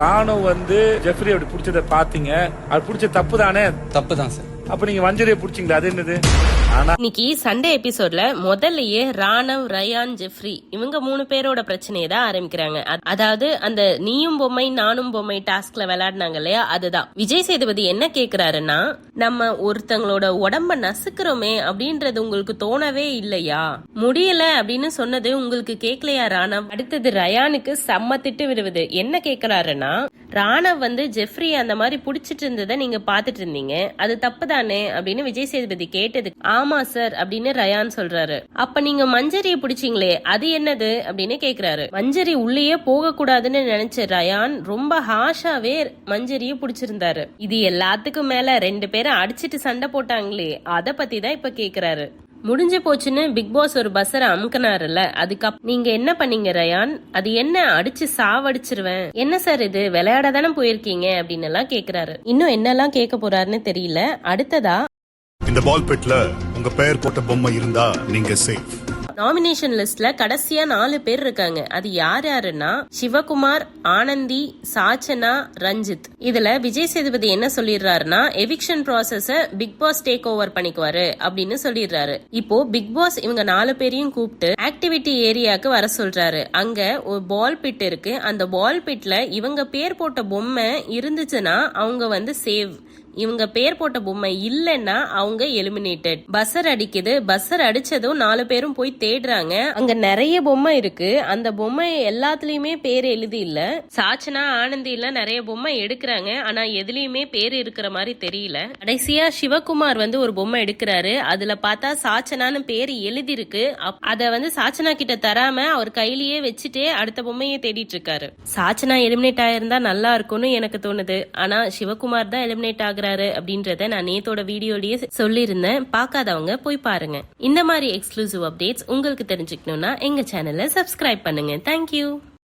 நானும் வந்து ஜெஃப்ரி அப்படி பிடிச்சத பாத்தீங்க, அது பிடிச்ச தப்பு தானே? தப்பு தான் சார். அப்ப நீங்க வஞ்சரையை பிடிச்சிங்களா? அது என்னது? இன்னைக்கு சண்டே எபிசோட்ல முதல்லயே ராணவ், ரயான், ஜெஃப்ரி இவங்க 3 பேரோட பிரச்சனையை தான் ஆரம்பிக்கிறாங்க. அதாவது அந்த நீயும் பொம்மை நானும் பொம்மை டாஸ்க்ல விளையாடினாங்க இல்லையா, அதுதான். விஜய் சேதுபதி என்ன கேக்குறாருன்னா, நம்ம ஒருத்தங்களோட உடம்ப நசுக்கிறோமே அப்படின்றது உங்களுக்கு தோணவே இல்லையா? முடியல அப்படின்னு சொன்னது உங்களுக்கு கேட்கலையா ராணவ்? அடுத்தது ரயானுக்கு செம்ம திட்டு விடுவது. என்ன கேக்குறாருன்னா, ராணவ் வந்து ஜெஃப்ரி அந்த மாதிரி புடிச்சிட்டு இருந்ததை நீங்க பாத்துட்டு இருந்தீங்க, அது தப்பு தானே அப்படின்னு விஜய் சேதுபதி கேட்டது. ஆமா சார் அப்படின்னு ரயான் சொல்றாரு. அப்ப நீங்க மஞ்சரியை பிடிச்சீங்களே அது என்னது அப்படின்னு கேக்குறாரு. மஞ்சரி உள்ளேயே போக கூடாதுன்னு நினைச்ச ரயான் ரொம்ப ஹாஷாவே மஞ்சரியை பிடிச்சிருந்தாரு. இது எல்லாத்துக்கும் மேல 2 பேரும் அடிச்சிட்டு சண்டை போட்டாங்களே அத பத்தி தான் இப்ப கேக்குறாரு. முடிஞ்சு போச்சுன்னு பிக் பாஸ் ஒரு பஸ்ஸரை அமுக்கினாருல்ல, அதுக்கப்புறம் நீங்க என்ன பண்ணீங்க ரயான்? அது என்ன, அடிச்சு சாவடிச்சிருவேன். என்ன சார் இது, விளையாட தானே போயிருக்கீங்க அப்படின்னு எல்லாம் கேக்குறாரு. இன்னும் என்னெல்லாம் கேட்க போறாருன்னு தெரியல. அடுத்ததா, இந்த பால் பெட்ல உங்க பெயர் போட்ட பொம்மை இருந்தா நீங்க சேஃப். நாமினேஷன் லிஸ்ட்ல கடைசியா 4 பேர் இருக்காங்க. அது யார் யாருன்னா சிவகுமார், ஆனந்தி, சாச்சனா, ரஞ்சித். இதுல விஜய் சேதுபதி என்ன சொல்லிடுறாருன்னா, எவிக்ஷன் ப்ராசஸ பிக் பாஸ் டேக் ஓவர் பண்ணிக்குவாரு அப்படின்னு சொல்லிடுறாரு. இப்போ பிக் பாஸ் இவங்க 4 பேரையும் கூப்பிட்டு ஆக்டிவிட்டி ஏரியாக்கு வர சொல்றாரு. அங்க ஒரு பால் பிட் இருக்கு. அந்த பால் பிட்ல இவங்க பேர் போட்ட பொம்மை இருந்துச்சுன்னா அவங்க வந்து சேவ், இவங்க பேர் போட்ட பொம்மை இல்லைன்னா அவங்க எலிமினேட்டட். பஸ்ஸர் அடிக்குது. பஸ்ஸர் அடிச்சதும் 4 பேரும் போய் தேடுறாங்க. அங்க நிறைய பொம்மை இருக்கு. அந்த பொம்மை எல்லாத்துலயுமே பேர் எழுதி இல்ல. சாச்சனா, ஆனந்தி எல்லாம் நிறைய பொம்மை எடுக்கிறாங்க. ஆனா எதுலயுமே பேர் இருக்கிற மாதிரி தெரியல. கடைசியா சிவகுமார் வந்து ஒரு பொம்மை எடுக்கிறாரு. அதுல பார்த்தா சாச்சனான்னு பேர் எழுதி இருக்கு. அத வந்து சாச்சனா கிட்ட தராம அவர் கையிலேயே வச்சுட்டே அடுத்த பொம்மையை தேடிட்டு இருக்காரு. சாச்சனா எலிமினேட் ஆயிருந்தா நல்லா இருக்கும்னு எனக்கு தோணுது. ஆனா சிவகுமார் தான் எலிமினேட் ஆகுறாரு அப்படின்றத நான் நேத்தோட வீடியோலயே சொல்லியிருந்தேன். பார்க்காதவங்க போய் பாருங்க. இந்த மாதிரி எக்ஸ்க்ளூசிவ் அப்டேட்ஸ் உங்களுக்கு தெரிஞ்சுக்கணும்னா எங்க சேனலை சப்ஸ்கிரைப் பண்ணுங்க. தேங்க்யூ.